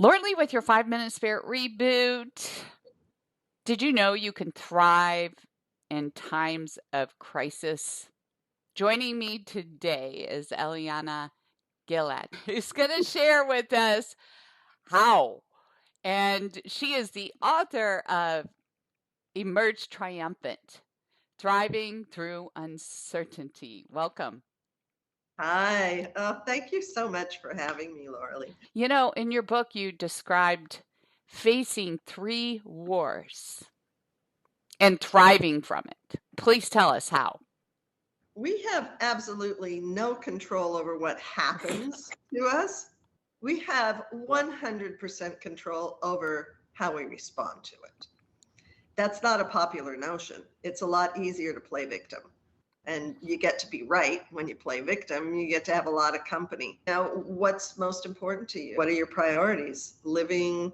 Lauren Lee with your 5 Minute Spirit Reboot. Did you know you can thrive in times of crisis? Joining me today is Eliana Gilad, who's going to share with us how. And she is the author of Emerge Triumphant, Thriving Through Uncertainty. Welcome. Hi. Thank you so much for having me, Lauralee. You know, in your book, you described facing 3 wars and thriving from it. Please tell us how. We have absolutely no control over what happens to us. We have 100% control over how we respond to it. That's not a popular notion. It's a lot easier to play victim. And you get to be right when you play victim. You get to have a lot of company. Now, what's most important to you? What are your priorities? Living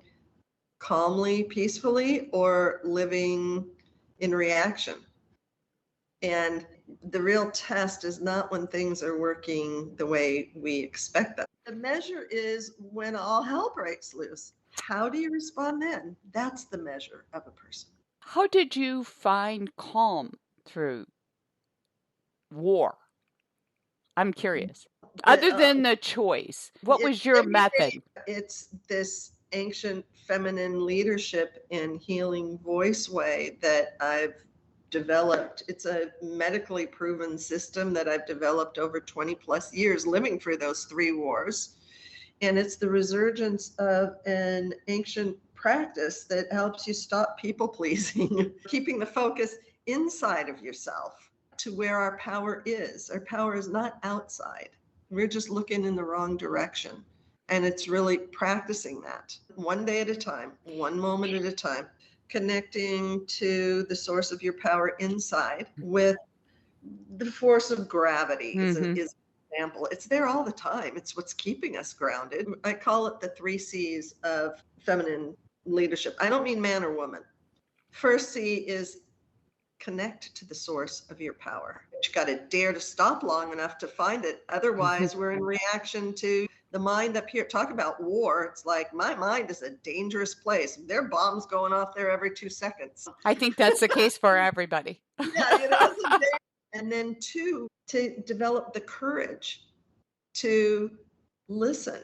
calmly, peacefully, or living in reaction? And the real test is not when things are working the way we expect them. The measure is when all hell breaks loose. How do you respond then? That's the measure of a person. How did you find calm through war? I'm curious. Other than the choice, what was your method? It's this ancient feminine leadership and healing voice way that I've developed. It's a medically proven system that I've developed over 20 plus years living through those 3 wars. And it's the resurgence of an ancient practice that helps you stop people pleasing, keeping the focus inside of yourself to where our power is. Our power is not outside. We're just looking in the wrong direction. And it's really practicing that one day at a time, one moment at a time, connecting to the source of your power inside with the force of gravity is an example. It's there all the time. It's what's keeping us grounded. I call it the 3 C's of feminine leadership. I don't mean man or woman. First C is connect to the source of your power. You got to dare to stop long enough to find it. Otherwise, we're in reaction to the mind up here. Talk about war. It's like my mind is a dangerous place. There are bombs going off there every 2 seconds. I think that's the case for everybody. Yeah, and then 2, to develop the courage to listen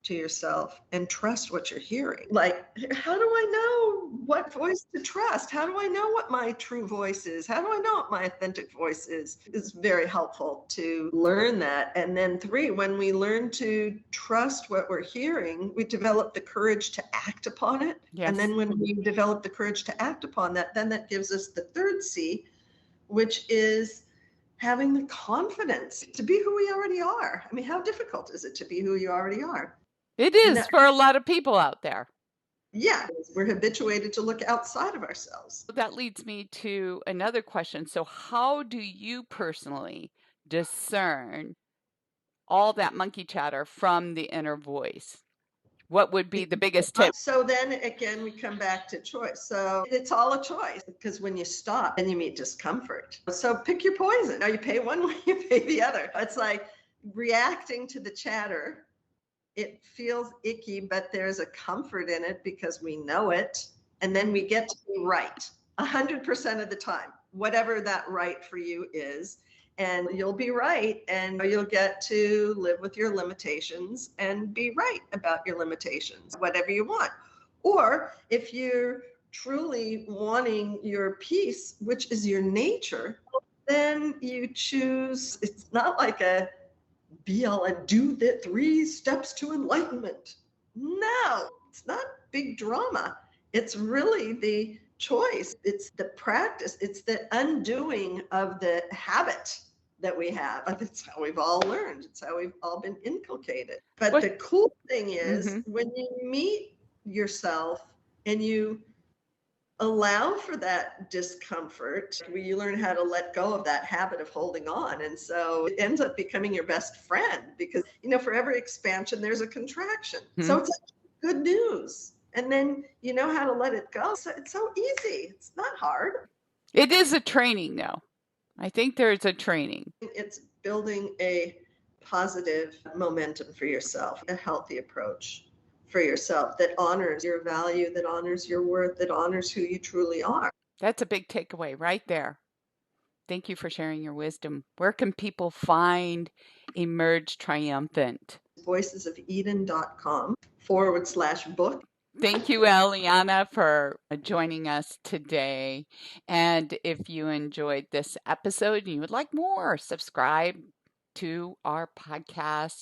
to yourself and trust what you're hearing. Like, how do I know what voice to trust? How do I know what my true voice is? How do I know what my authentic voice is? It's very helpful to learn that. And then 3, when we learn to trust what we're hearing, we develop the courage to act upon it. Yes. And then when we develop the courage to act upon that, then that gives us the 3rd C, which is having the confidence to be who we already are. I mean, how difficult is it to be who you already are? It is for a lot of people out there. Yeah, we're habituated to look outside of ourselves. That leads me to another question. So how do you personally discern all that monkey chatter from the inner voice? What would be the biggest tip? So then again, we come back to choice. So it's all a choice, because when you stop, then you meet discomfort. So pick your poison. Now you pay one way, you pay the other. It's like reacting to the chatter. It feels icky, but there's a comfort in it because we know it. And then we get to be right 100% of the time, whatever that right for you is. And you'll be right, and you'll get to live with your limitations and be right about your limitations, whatever you want. Or if you're truly wanting your peace, which is your nature, then you choose, it's not like a be all and do the 3 steps to enlightenment. No, it's not big drama. It's really the choice. It's the practice. It's the undoing of the habit that we have. It's how we've all learned. It's how we've all been inculcated. But the cool thing is when you meet yourself and you allow for that discomfort, you learn how to let go of that habit of holding on. And so it ends up becoming your best friend because, for every expansion, there's a contraction. So it's good news. And then you know how to let it go. So it's so easy. It's not hard. It is a training, though. I think there's a training. It's building a positive momentum for yourself, a healthy approach for yourself that honors your value, that honors your worth, that honors who you truly are. That's a big takeaway right there. Thank you for sharing your wisdom. Where can people find Emerge Triumphant? voicesofeden.com/book. Thank you, Eliana, for joining us today. And if you enjoyed this episode and you would like more, subscribe to our podcast.